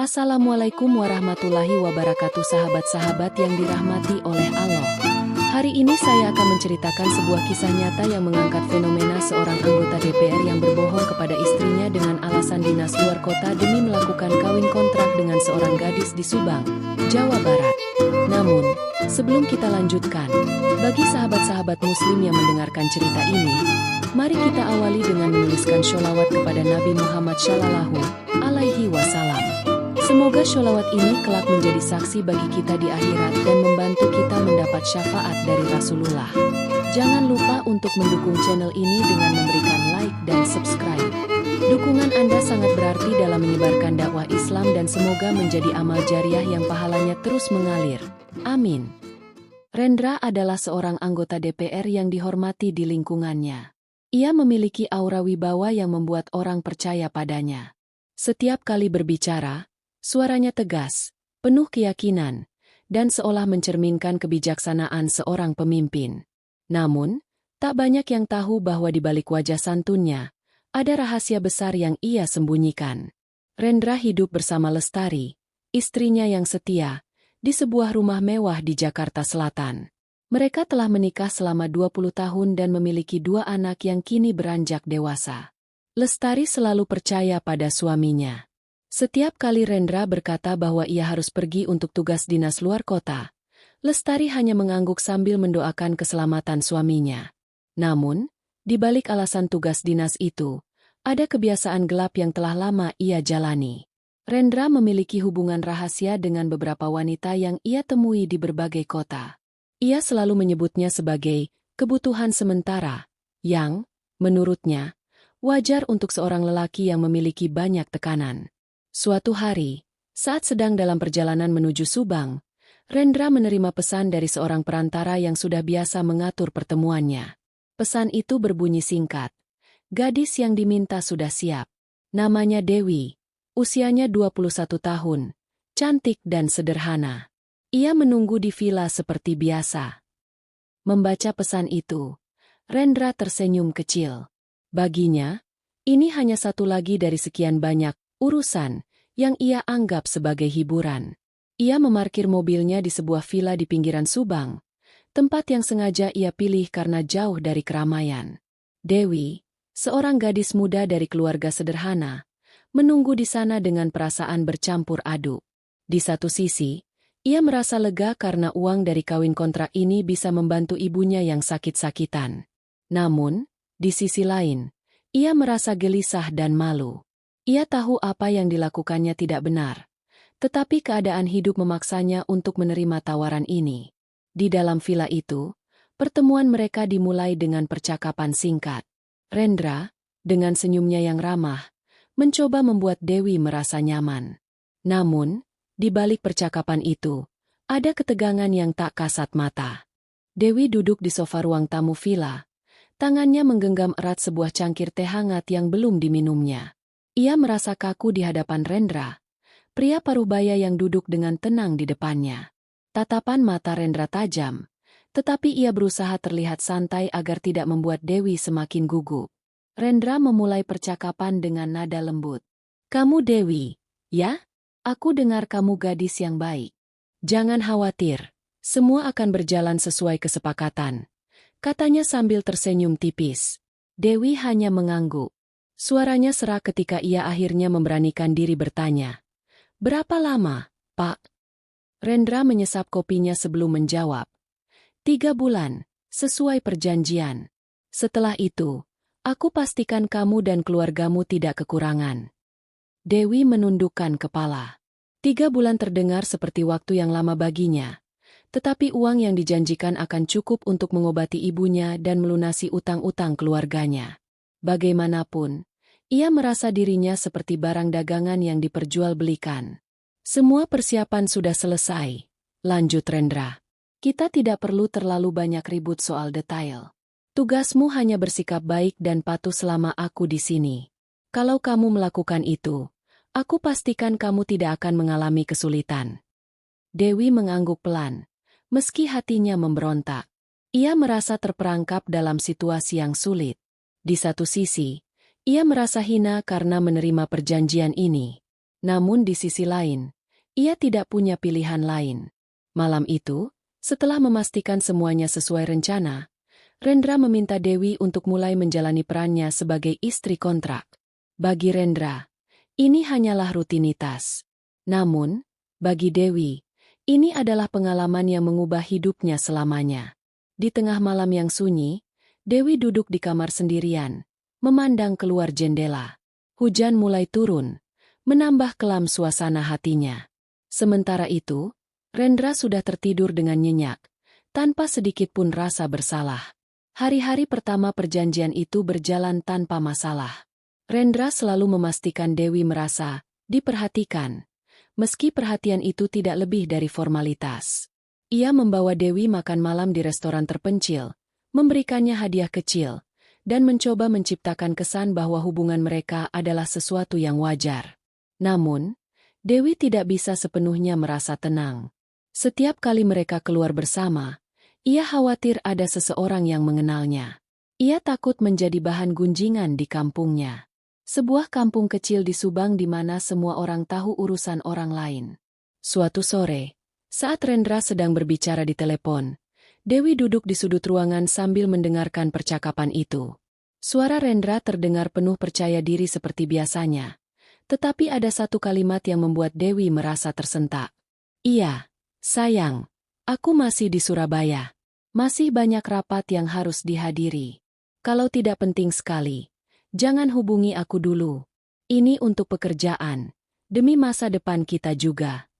Assalamualaikum warahmatullahi wabarakatuh, sahabat-sahabat yang dirahmati oleh Allah. Hari ini saya akan menceritakan sebuah kisah nyata yang mengangkat fenomena seorang anggota DPR yang berbohong kepada istrinya dengan alasan dinas luar kota demi melakukan kawin kontrak dengan seorang gadis di Subang, Jawa Barat. Namun, sebelum kita lanjutkan, bagi sahabat-sahabat muslim yang mendengarkan cerita ini, mari kita awali dengan menuliskan sholawat kepada Nabi Muhammad Shallallahu Alaihi Wasallam. Semoga sholawat ini kelak menjadi saksi bagi kita di akhirat dan membantu kita mendapat syafaat dari Rasulullah. Jangan lupa untuk mendukung channel ini dengan memberikan like dan subscribe. Dukungan Anda sangat berarti dalam menyebarkan dakwah Islam dan semoga menjadi amal jariah yang pahalanya terus mengalir. Amin. Rendra adalah seorang anggota DPR yang dihormati di lingkungannya. Ia memiliki aura wibawa yang membuat orang percaya padanya. Setiap kali berbicara, suaranya tegas, penuh keyakinan, dan seolah mencerminkan kebijaksanaan seorang pemimpin. Namun, tak banyak yang tahu bahwa di balik wajah santunnya, ada rahasia besar yang ia sembunyikan. Rendra hidup bersama Lestari, istrinya yang setia, di sebuah rumah mewah di Jakarta Selatan. Mereka telah menikah selama 20 tahun dan memiliki 2 anak yang kini beranjak dewasa. Lestari selalu percaya pada suaminya. Setiap kali Rendra berkata bahwa ia harus pergi untuk tugas dinas luar kota, Lestari hanya mengangguk sambil mendoakan keselamatan suaminya. Namun, di balik alasan tugas dinas itu, ada kebiasaan gelap yang telah lama ia jalani. Rendra memiliki hubungan rahasia dengan beberapa wanita yang ia temui di berbagai kota. Ia selalu menyebutnya sebagai kebutuhan sementara, yang, menurutnya, wajar untuk seorang lelaki yang memiliki banyak tekanan. Suatu hari, saat sedang dalam perjalanan menuju Subang, Rendra menerima pesan dari seorang perantara yang sudah biasa mengatur pertemuannya. Pesan itu berbunyi singkat. Gadis yang diminta sudah siap. Namanya Dewi, usianya 21 tahun, cantik dan sederhana. Ia menunggu di villa seperti biasa. Membaca pesan itu, Rendra tersenyum kecil. Baginya, ini hanya satu lagi dari sekian banyak urusan yang ia anggap sebagai hiburan. Ia memarkir mobilnya di sebuah villa di pinggiran Subang, tempat yang sengaja ia pilih karena jauh dari keramaian. Dewi, seorang gadis muda dari keluarga sederhana, menunggu di sana dengan perasaan bercampur aduk. Di satu sisi, ia merasa lega karena uang dari kawin kontrak ini bisa membantu ibunya yang sakit-sakitan. Namun, di sisi lain, ia merasa gelisah dan malu. Ia tahu apa yang dilakukannya tidak benar, tetapi keadaan hidup memaksanya untuk menerima tawaran ini. Di dalam villa itu, pertemuan mereka dimulai dengan percakapan singkat. Rendra, dengan senyumnya yang ramah, mencoba membuat Dewi merasa nyaman. Namun, di balik percakapan itu, ada ketegangan yang tak kasat mata. Dewi duduk di sofa ruang tamu villa, tangannya menggenggam erat sebuah cangkir teh hangat yang belum diminumnya. Ia merasa kaku di hadapan Rendra, pria parubaya yang duduk dengan tenang di depannya. Tatapan mata Rendra tajam, tetapi ia berusaha terlihat santai agar tidak membuat Dewi semakin gugup. Rendra memulai percakapan dengan nada lembut. "Kamu Dewi, ya? Aku dengar kamu gadis yang baik. Jangan khawatir, semua akan berjalan sesuai kesepakatan," katanya sambil tersenyum tipis. Dewi hanya mengangguk. Suaranya serak ketika ia akhirnya memberanikan diri bertanya. "Berapa lama, Pak?" Rendra menyesap kopinya sebelum menjawab. 3 bulan, sesuai perjanjian. Setelah itu, aku pastikan kamu dan keluargamu tidak kekurangan. Dewi menundukkan kepala. 3 bulan terdengar seperti waktu yang lama baginya, tetapi uang yang dijanjikan akan cukup untuk mengobati ibunya dan melunasi utang-utang keluarganya. Bagaimanapun, ia merasa dirinya seperti barang dagangan yang diperjualbelikan. "Semua persiapan sudah selesai," lanjut Rendra. "Kita tidak perlu terlalu banyak ribut soal detail. Tugasmu hanya bersikap baik dan patuh selama aku di sini. Kalau kamu melakukan itu, aku pastikan kamu tidak akan mengalami kesulitan." Dewi mengangguk pelan, meski hatinya memberontak. Ia merasa terperangkap dalam situasi yang sulit. Di satu sisi, ia merasa hina karena menerima perjanjian ini. Namun di sisi lain, ia tidak punya pilihan lain. Malam itu, setelah memastikan semuanya sesuai rencana, Rendra meminta Dewi untuk mulai menjalani perannya sebagai istri kontrak. Bagi Rendra, ini hanyalah rutinitas. Namun, bagi Dewi, ini adalah pengalaman yang mengubah hidupnya selamanya. Di tengah malam yang sunyi, Dewi duduk di kamar sendirian, memandang keluar jendela. Hujan mulai turun, menambah kelam suasana hatinya. Sementara itu, Rendra sudah tertidur dengan nyenyak, tanpa sedikit pun rasa bersalah. Hari-hari pertama perjanjian itu berjalan tanpa masalah. Rendra selalu memastikan Dewi merasa diperhatikan, meski perhatian itu tidak lebih dari formalitas. Ia membawa Dewi makan malam di restoran terpencil, memberikannya hadiah kecil, dan mencoba menciptakan kesan bahwa hubungan mereka adalah sesuatu yang wajar. Namun, Dewi tidak bisa sepenuhnya merasa tenang. Setiap kali mereka keluar bersama, ia khawatir ada seseorang yang mengenalnya. Ia takut menjadi bahan gunjingan di kampungnya. Sebuah kampung kecil di Subang di mana semua orang tahu urusan orang lain. Suatu sore, saat Rendra sedang berbicara di telepon, Dewi duduk di sudut ruangan sambil mendengarkan percakapan itu. Suara Rendra terdengar penuh percaya diri seperti biasanya. Tetapi ada satu kalimat yang membuat Dewi merasa tersentak. Iya, sayang, aku masih di Surabaya. Masih banyak rapat yang harus dihadiri. Kalau tidak penting sekali, jangan hubungi aku dulu. Ini untuk pekerjaan, demi masa depan kita juga.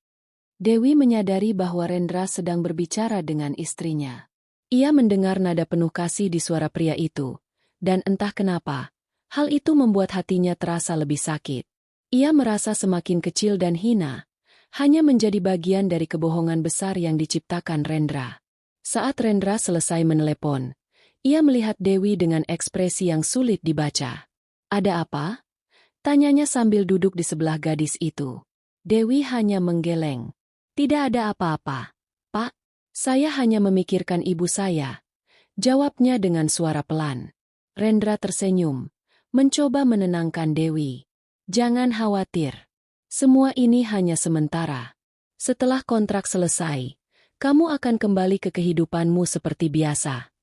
Dewi menyadari bahwa Rendra sedang berbicara dengan istrinya. Ia mendengar nada penuh kasih di suara pria itu, dan entah kenapa, hal itu membuat hatinya terasa lebih sakit. Ia merasa semakin kecil dan hina, hanya menjadi bagian dari kebohongan besar yang diciptakan Rendra. Saat Rendra selesai menelepon, ia melihat Dewi dengan ekspresi yang sulit dibaca. Ada apa? Tanyanya sambil duduk di sebelah gadis itu. Dewi hanya menggeleng. Tidak ada apa-apa, Pak. Saya hanya memikirkan ibu saya. Jawabnya dengan suara pelan. Rendra tersenyum, mencoba menenangkan Dewi. Jangan khawatir. Semua ini hanya sementara. Setelah kontrak selesai, kamu akan kembali ke kehidupanmu seperti biasa.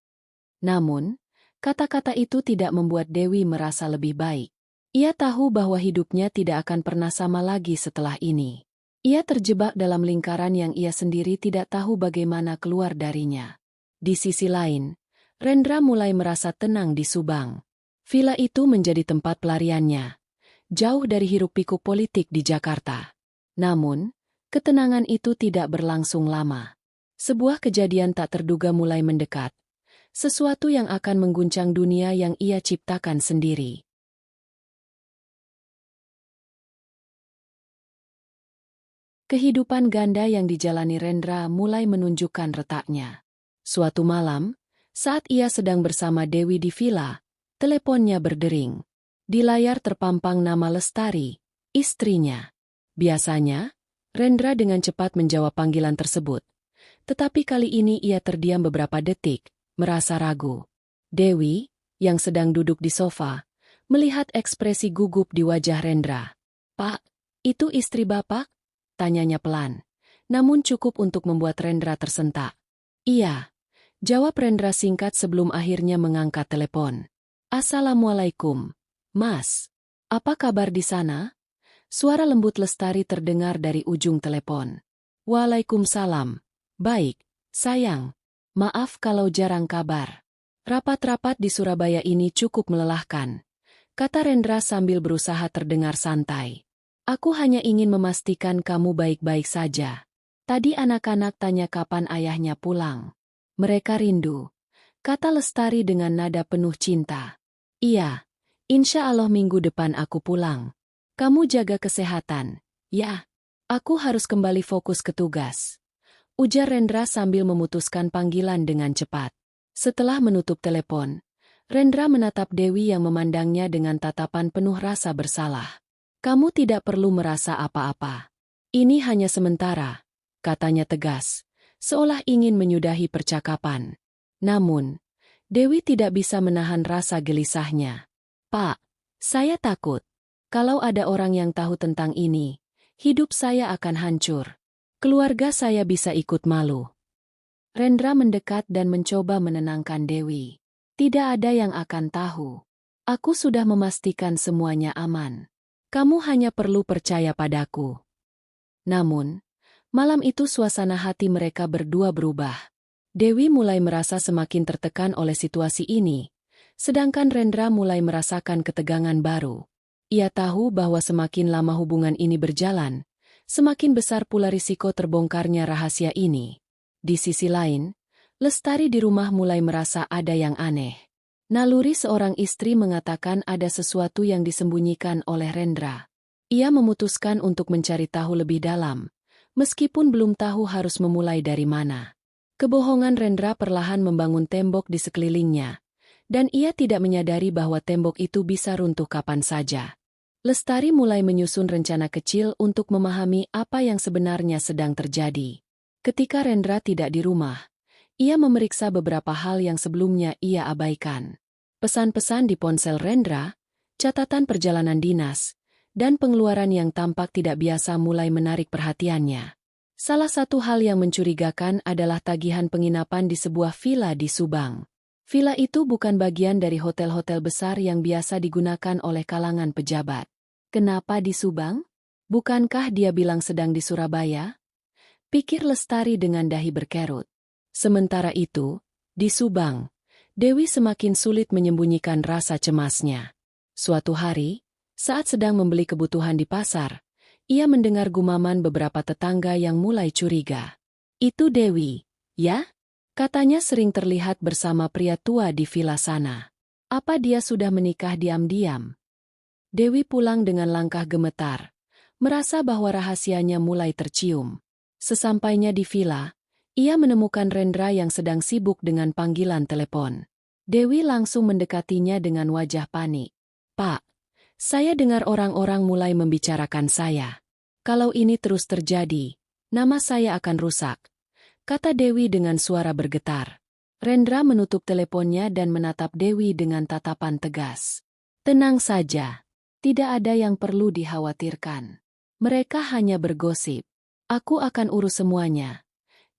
Namun, kata-kata itu tidak membuat Dewi merasa lebih baik. Ia tahu bahwa hidupnya tidak akan pernah sama lagi setelah ini. Ia terjebak dalam lingkaran yang ia sendiri tidak tahu bagaimana keluar darinya. Di sisi lain, Rendra mulai merasa tenang di Subang. Villa itu menjadi tempat pelariannya, jauh dari hiruk-pikuk politik di Jakarta. Namun, ketenangan itu tidak berlangsung lama. Sebuah kejadian tak terduga mulai mendekat, sesuatu yang akan mengguncang dunia yang ia ciptakan sendiri. Kehidupan ganda yang dijalani Rendra mulai menunjukkan retaknya. Suatu malam, saat ia sedang bersama Dewi di villa, teleponnya berdering. Di layar terpampang nama Lestari, istrinya. Biasanya, Rendra dengan cepat menjawab panggilan tersebut. Tetapi kali ini ia terdiam beberapa detik, merasa ragu. Dewi, yang sedang duduk di sofa, melihat ekspresi gugup di wajah Rendra. Pak, itu istri Bapak? Tanyanya pelan, namun cukup untuk membuat Rendra tersentak. Iya, jawab Rendra singkat sebelum akhirnya mengangkat telepon. Assalamualaikum. Mas, apa kabar di sana? Suara lembut Lestari terdengar dari ujung telepon. Waalaikumsalam. Baik, sayang. Maaf kalau jarang kabar. Rapat-rapat di Surabaya ini cukup melelahkan, kata Rendra sambil berusaha terdengar santai. Aku hanya ingin memastikan kamu baik-baik saja. Tadi anak-anak tanya kapan ayahnya pulang. Mereka rindu, kata Lestari dengan nada penuh cinta. Iya. Insya Allah minggu depan aku pulang. Kamu jaga kesehatan, ya. Aku harus kembali fokus ke tugas. Ujar Rendra sambil memutuskan panggilan dengan cepat. Setelah menutup telepon, Rendra menatap Dewi yang memandangnya dengan tatapan penuh rasa bersalah. Kamu tidak perlu merasa apa-apa. Ini hanya sementara, katanya tegas, seolah ingin menyudahi percakapan. Namun, Dewi tidak bisa menahan rasa gelisahnya. Pak, saya takut. Kalau ada orang yang tahu tentang ini, Hidup saya akan hancur. Keluarga saya bisa ikut malu. Rendra mendekat dan mencoba menenangkan Dewi. Tidak ada yang akan tahu. Aku sudah memastikan semuanya aman. Kamu hanya perlu percaya padaku. Namun, malam itu suasana hati mereka berdua berubah. Dewi mulai merasa semakin tertekan oleh situasi ini, sedangkan Rendra mulai merasakan ketegangan baru. Ia tahu bahwa semakin lama hubungan ini berjalan, semakin besar pula risiko terbongkarnya rahasia ini. Di sisi lain, Lestari di rumah mulai merasa ada yang aneh. Naluri seorang istri mengatakan ada sesuatu yang disembunyikan oleh Rendra. Ia memutuskan untuk mencari tahu lebih dalam, meskipun belum tahu harus memulai dari mana. Kebohongan Rendra perlahan membangun tembok di sekelilingnya, dan ia tidak menyadari bahwa tembok itu bisa runtuh kapan saja. Lestari mulai menyusun rencana kecil untuk memahami apa yang sebenarnya sedang terjadi. Ketika Rendra tidak di rumah, ia memeriksa beberapa hal yang sebelumnya ia abaikan. Pesan-pesan di ponsel Rendra, catatan perjalanan dinas, dan pengeluaran yang tampak tidak biasa mulai menarik perhatiannya. Salah satu hal yang mencurigakan adalah tagihan penginapan di sebuah villa di Subang. Villa itu bukan bagian dari hotel-hotel besar yang biasa digunakan oleh kalangan pejabat. Kenapa di Subang? Bukankah dia bilang sedang di Surabaya? Pikir Lestari dengan dahi berkerut. Sementara itu, di Subang, Dewi semakin sulit menyembunyikan rasa cemasnya. Suatu hari, saat sedang membeli kebutuhan di pasar, ia mendengar gumaman beberapa tetangga yang mulai curiga. Itu Dewi, ya? Katanya sering terlihat bersama pria tua di villa sana. Apa dia sudah menikah diam-diam? Dewi pulang dengan langkah gemetar, merasa bahwa rahasianya mulai tercium. Sesampainya di villa, ia menemukan Rendra yang sedang sibuk dengan panggilan telepon. Dewi langsung mendekatinya dengan wajah panik. "Pak, saya dengar orang-orang mulai membicarakan saya. Kalau ini terus terjadi, nama saya akan rusak," kata Dewi dengan suara bergetar. Rendra menutup teleponnya dan menatap Dewi dengan tatapan tegas. "Tenang saja, tidak ada yang perlu dikhawatirkan. Mereka hanya bergosip. Aku akan urus semuanya,"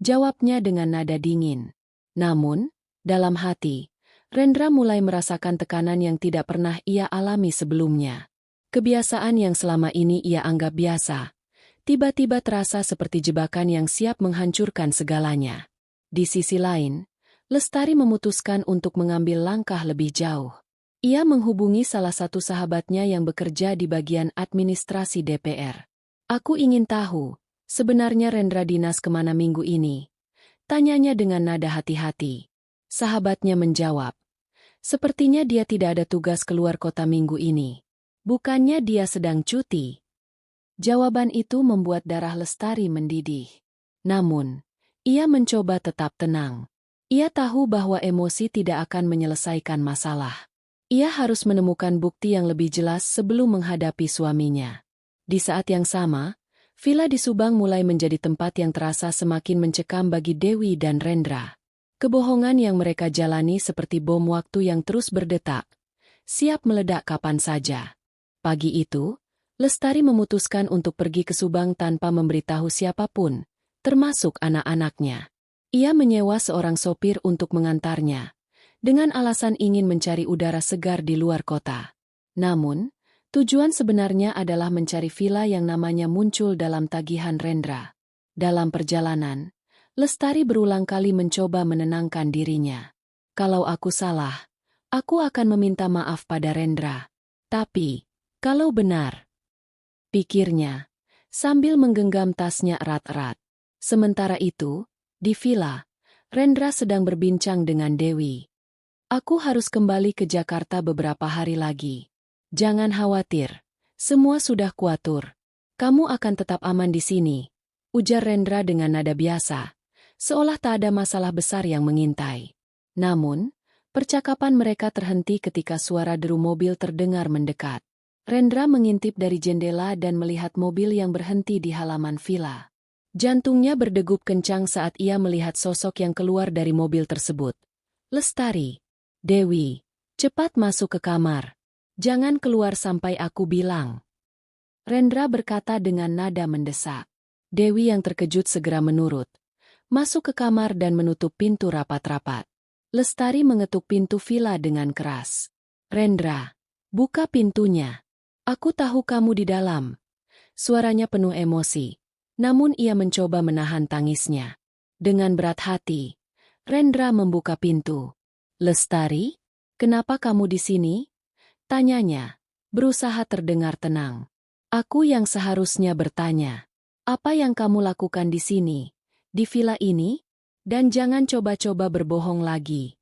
jawabnya dengan nada dingin. Namun, dalam hati, Rendra mulai merasakan tekanan yang tidak pernah ia alami sebelumnya. Kebiasaan yang selama ini ia anggap biasa, tiba-tiba terasa seperti jebakan yang siap menghancurkan segalanya. Di sisi lain, Lestari memutuskan untuk mengambil langkah lebih jauh. Ia menghubungi salah satu sahabatnya yang bekerja di bagian administrasi DPR. "Aku ingin tahu, sebenarnya Rendra dinas kemana minggu ini?" tanyanya dengan nada hati-hati. Sahabatnya menjawab, "Sepertinya dia tidak ada tugas keluar kota minggu ini. Bukannya dia sedang cuti?" Jawaban itu membuat darah Lestari mendidih. Namun, ia mencoba tetap tenang. Ia tahu bahwa emosi tidak akan menyelesaikan masalah. Ia harus menemukan bukti yang lebih jelas sebelum menghadapi suaminya. Di saat yang sama, villa di Subang mulai menjadi tempat yang terasa semakin mencekam bagi Dewi dan Rendra. Kebohongan yang mereka jalani seperti bom waktu yang terus berdetak, siap meledak kapan saja. Pagi itu, Lestari memutuskan untuk pergi ke Subang tanpa memberitahu siapapun, termasuk anak-anaknya. Ia menyewa seorang sopir untuk mengantarnya, dengan alasan ingin mencari udara segar di luar kota. Namun, tujuan sebenarnya adalah mencari villa yang namanya muncul dalam tagihan Rendra. Dalam perjalanan, Lestari berulang kali mencoba menenangkan dirinya. "Kalau aku salah, aku akan meminta maaf pada Rendra. Tapi, kalau benar," pikirnya, sambil menggenggam tasnya erat-erat. Sementara itu, di villa, Rendra sedang berbincang dengan Dewi. "Aku harus kembali ke Jakarta beberapa hari lagi. Jangan khawatir, semua sudah kuatur. Kamu akan tetap aman di sini," ujar Rendra dengan nada biasa, seolah tak ada masalah besar yang mengintai. Namun, percakapan mereka terhenti ketika suara deru mobil terdengar mendekat. Rendra mengintip dari jendela dan melihat mobil yang berhenti di halaman villa. Jantungnya berdegup kencang saat ia melihat sosok yang keluar dari mobil tersebut. "Lestari, Dewi, cepat masuk ke kamar. Jangan keluar sampai aku bilang," Rendra berkata dengan nada mendesak. Dewi yang terkejut segera menurut. Masuk ke kamar dan menutup pintu rapat-rapat. Lestari mengetuk pintu villa dengan keras. Rendra, buka pintunya. Aku tahu kamu di dalam. Suaranya penuh emosi. Namun ia mencoba menahan tangisnya. Dengan berat hati, Rendra membuka pintu. Lestari, kenapa kamu di sini? Tanyanya, berusaha terdengar tenang. Aku yang seharusnya bertanya. Apa yang kamu lakukan di sini? Di villa ini? Dan jangan coba-coba berbohong lagi.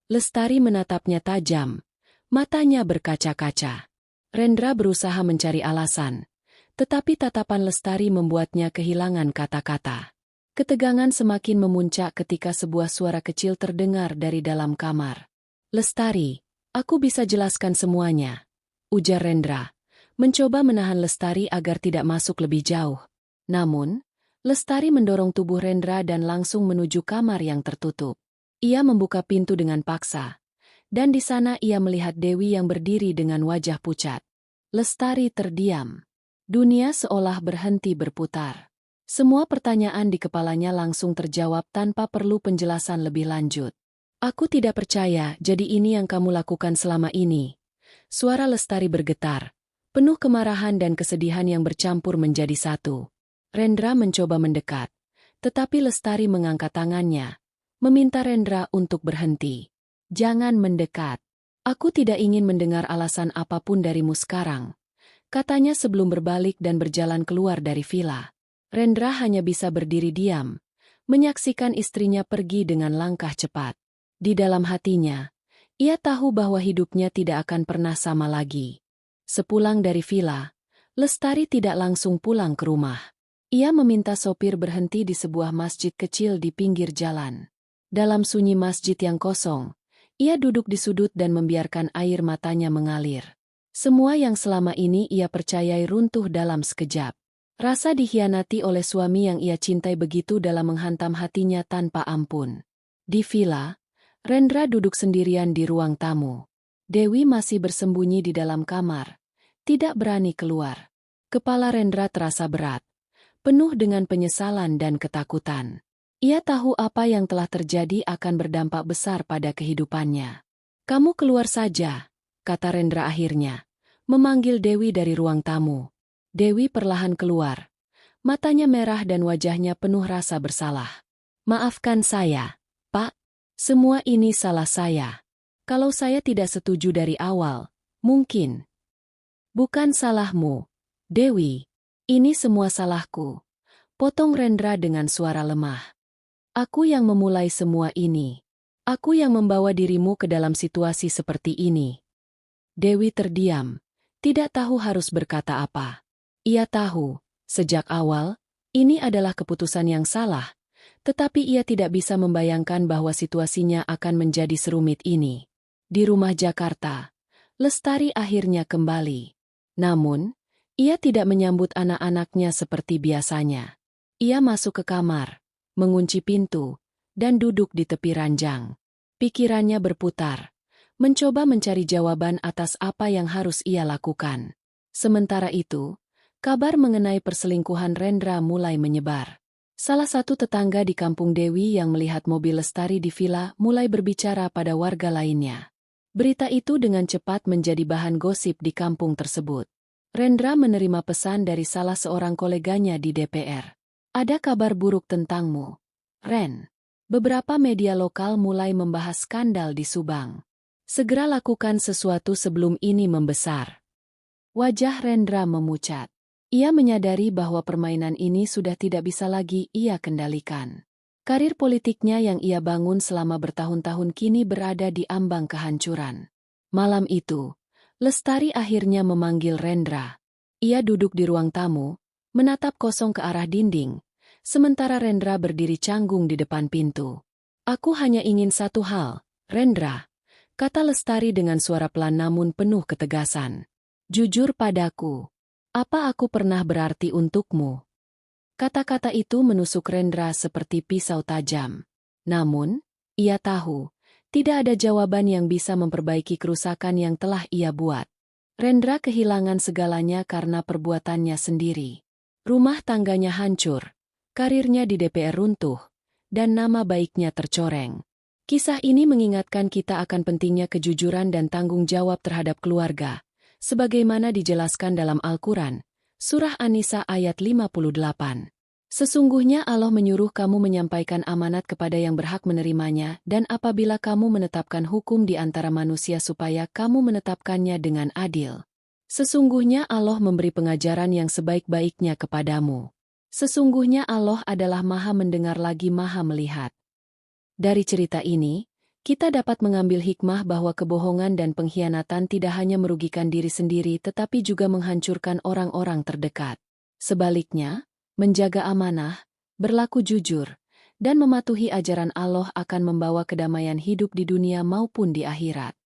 Lestari menatapnya tajam. Matanya berkaca-kaca. Rendra berusaha mencari alasan. Tetapi tatapan Lestari membuatnya kehilangan kata-kata. Ketegangan semakin memuncak ketika sebuah suara kecil terdengar dari dalam kamar. Lestari, aku bisa jelaskan semuanya, ujar Rendra, mencoba menahan Lestari agar tidak masuk lebih jauh. Namun, Lestari mendorong tubuh Rendra dan langsung menuju kamar yang tertutup. Ia membuka pintu dengan paksa, dan di sana ia melihat Dewi yang berdiri dengan wajah pucat. Lestari terdiam. Dunia seolah berhenti berputar. Semua pertanyaan di kepalanya langsung terjawab tanpa perlu penjelasan lebih lanjut. Aku tidak percaya, jadi ini yang kamu lakukan selama ini. Suara Lestari bergetar, penuh kemarahan dan kesedihan yang bercampur menjadi satu. Rendra mencoba mendekat, tetapi Lestari mengangkat tangannya, meminta Rendra untuk berhenti. Jangan mendekat. Aku tidak ingin mendengar alasan apapun darimu sekarang, katanya sebelum berbalik dan berjalan keluar dari villa. Rendra hanya bisa berdiri diam, menyaksikan istrinya pergi dengan langkah cepat. Di dalam hatinya, ia tahu bahwa hidupnya tidak akan pernah sama lagi. Sepulang dari villa, Lestari tidak langsung pulang ke rumah. Ia meminta sopir berhenti di sebuah masjid kecil di pinggir jalan. Dalam sunyi masjid yang kosong, ia duduk di sudut dan membiarkan air matanya mengalir. Semua yang selama ini ia percayai runtuh dalam sekejap. Rasa dikhianati oleh suami yang ia cintai begitu dalam menghantam hatinya tanpa ampun. Di villa, Rendra duduk sendirian di ruang tamu. Dewi masih bersembunyi di dalam kamar, tidak berani keluar. Kepala Rendra terasa berat, penuh dengan penyesalan dan ketakutan. Ia tahu apa yang telah terjadi akan berdampak besar pada kehidupannya. Kamu keluar saja, kata Rendra akhirnya, memanggil Dewi dari ruang tamu. Dewi perlahan keluar. Matanya merah dan wajahnya penuh rasa bersalah. Maafkan saya, Pak. Semua ini salah saya. Kalau saya tidak setuju dari awal, mungkin. Bukan salahmu, Dewi. Ini semua salahku. Potong Rendra dengan suara lemah. Aku yang memulai semua ini. Aku yang membawa dirimu ke dalam situasi seperti ini. Dewi terdiam, tidak tahu harus berkata apa. Ia tahu, sejak awal, ini adalah keputusan yang salah, tetapi ia tidak bisa membayangkan bahwa situasinya akan menjadi serumit ini. Di rumah Jakarta, Lestari akhirnya kembali. Namun, ia tidak menyambut anak-anaknya seperti biasanya. Ia masuk ke kamar, mengunci pintu, dan duduk di tepi ranjang. Pikirannya berputar, mencoba mencari jawaban atas apa yang harus ia lakukan. Sementara itu, kabar mengenai perselingkuhan Rendra mulai menyebar. Salah satu tetangga di kampung Dewi yang melihat mobil Lestari di villa mulai berbicara pada warga lainnya. Berita itu dengan cepat menjadi bahan gosip di kampung tersebut. Rendra menerima pesan dari salah seorang koleganya di DPR. Ada kabar buruk tentangmu, Ren. Beberapa media lokal mulai membahas skandal di Subang. Segera lakukan sesuatu sebelum ini membesar. Wajah Rendra memucat. Ia menyadari bahwa permainan ini sudah tidak bisa lagi ia kendalikan. Karir politiknya yang ia bangun selama bertahun-tahun kini berada di ambang kehancuran. Malam itu, Lestari akhirnya memanggil Rendra. Ia duduk di ruang tamu, menatap kosong ke arah dinding, sementara Rendra berdiri canggung di depan pintu. Aku hanya ingin satu hal, Rendra, kata Lestari dengan suara pelan namun penuh ketegasan. Jujur padaku. Apa aku pernah berarti untukmu? Kata-kata itu menusuk Rendra seperti pisau tajam. Namun, ia tahu, tidak ada jawaban yang bisa memperbaiki kerusakan yang telah ia buat. Rendra kehilangan segalanya karena perbuatannya sendiri. Rumah tangganya hancur, karirnya di DPR runtuh, dan nama baiknya tercoreng. Kisah ini mengingatkan kita akan pentingnya kejujuran dan tanggung jawab terhadap keluarga, sebagaimana dijelaskan dalam Al-Quran, Surah An-Nisa ayat 58. Sesungguhnya Allah menyuruh kamu menyampaikan amanat kepada yang berhak menerimanya, dan apabila kamu menetapkan hukum di antara manusia supaya kamu menetapkannya dengan adil. Sesungguhnya Allah memberi pengajaran yang sebaik-baiknya kepadamu. Sesungguhnya Allah adalah Maha mendengar lagi Maha melihat. Dari cerita ini, kita dapat mengambil hikmah bahwa kebohongan dan pengkhianatan tidak hanya merugikan diri sendiri tetapi juga menghancurkan orang-orang terdekat. Sebaliknya, menjaga amanah, berlaku jujur, dan mematuhi ajaran Allah akan membawa kedamaian hidup di dunia maupun di akhirat.